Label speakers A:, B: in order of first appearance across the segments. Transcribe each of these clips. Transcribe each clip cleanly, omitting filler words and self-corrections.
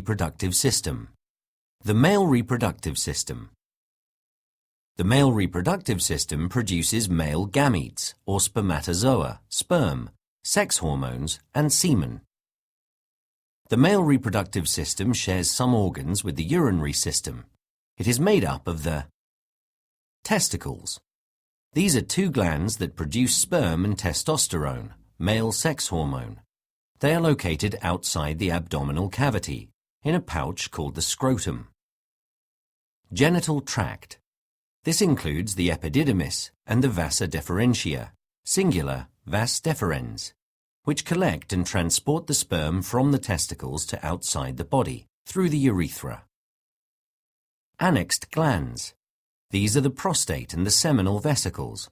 A: reproductive system. The male reproductive system. The male reproductive system produces male gametes, or spermatozoa, sperm, sex hormones, and semen. The male reproductive system shares some organs with the urinary system. It is made up of the testicles. These are two glands that produce sperm and testosterone, male sex hormone. They are located outside the abdominal cavity, in a pouch called the scrotum. Genital tract. This includes the epididymis and the vasa deferentia, singular vas deferens, which collect and transport the sperm from the testicles to outside the body, through the urethra. Annexed glands. These are the prostate and the seminal vesicles.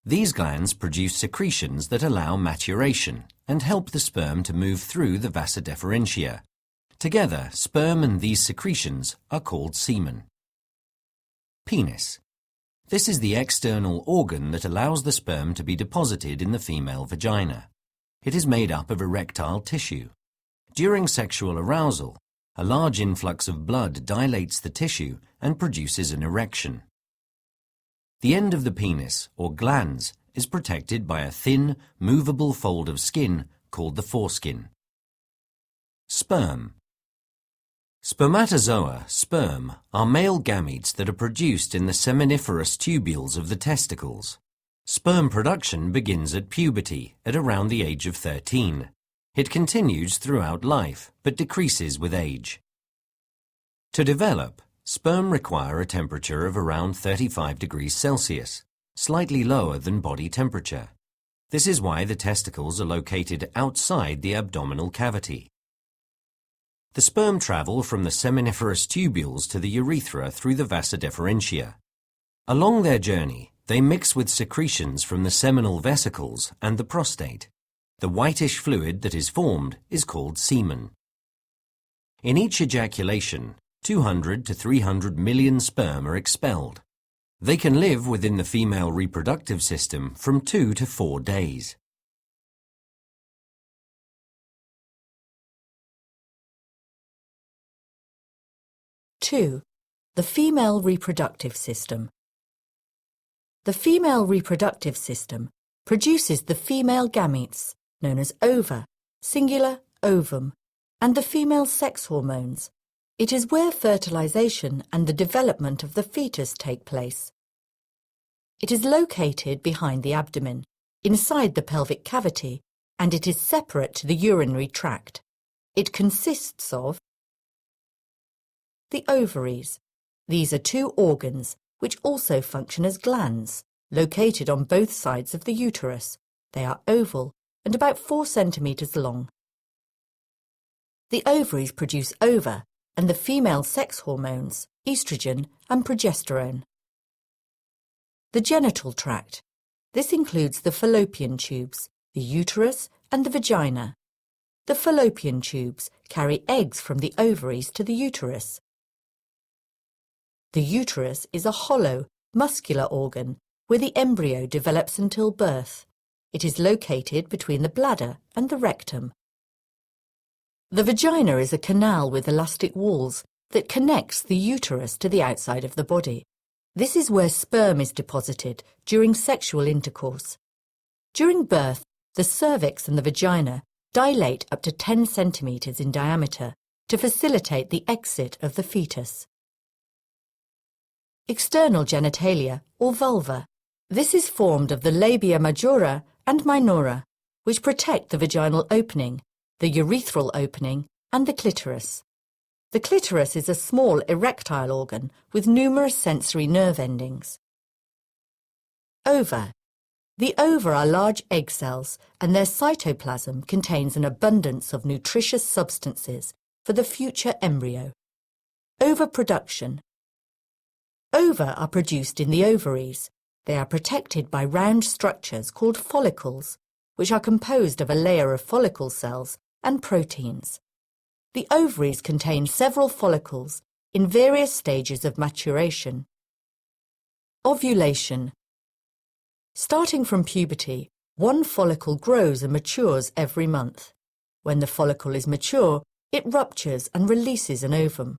A: These glands produce secretions that allow maturation and help the sperm to move through the vasa deferentia. Together, sperm and these secretions are called semen. Penis. This is the external organ that allows the sperm to be deposited in the female vagina. It is made up of erectile tissue. During sexual arousal, a large influx of blood dilates the tissue and produces an erection. The end of the penis, or glans, is protected by a thin, movable fold of skin called the foreskin. Sperm. Spermatozoa, sperm, are male gametes that are produced in the seminiferous tubules of the testicles. Sperm production begins at puberty, at around the age of 13. It continues throughout life, but decreases with age. To develop, sperm require a temperature of around 35 degrees Celsius, slightly lower than body temperature. This is why the testicles are located outside the abdominal cavity. The sperm travel from the seminiferous tubules to the urethra through the vasa deferentia. Along their journey, they mix with secretions from the seminal vesicles and the prostate. The whitish fluid that is formed is called semen. In each ejaculation, 200 to 300 million sperm are expelled. They can live within the female reproductive system from 2 to 4 days.
B: Two, the female reproductive system. The female reproductive system produces the female gametes, known as ova, singular ovum, and the female sex hormones. It is where fertilization and the development of the fetus take place. It is located behind the abdomen, inside the pelvic cavity, and it is separate to the urinary tract. It consists of the ovaries. These are two organs which also function as glands, located on both sides of the uterus. They are oval and about 4 centimeters long. The ovaries produce ova and the female sex hormones, estrogen and progesterone. The genital tract. This includes the fallopian tubes, the uterus and the vagina. The fallopian tubes carry eggs from the ovaries to the uterus. The uterus is a hollow, muscular organ where the embryo develops until birth. It is located between the bladder and the rectum. The vagina is a canal with elastic walls that connects the uterus to the outside of the body. This is where sperm is deposited during sexual intercourse. During birth, the cervix and the vagina dilate up to 10 centimeters in diameter to facilitate the exit of the fetus. External genitalia, or vulva. This is formed of the labia majora and minora, which protect the vaginal opening, the urethral opening, and the clitoris. The clitoris is a small erectile organ with numerous sensory nerve endings. Ova. The ova are large egg cells, and their cytoplasm contains an abundance of nutritious substances for the future embryo. Oviproduction. Ova are produced in the ovaries. They are protected by round structures called follicles, which are composed of a layer of follicle cells and proteins. The ovaries contain several follicles in various stages of maturation. Ovulation. Starting from puberty, one follicle grows and matures every month. When the follicle is mature, It ruptures and releases an ovum.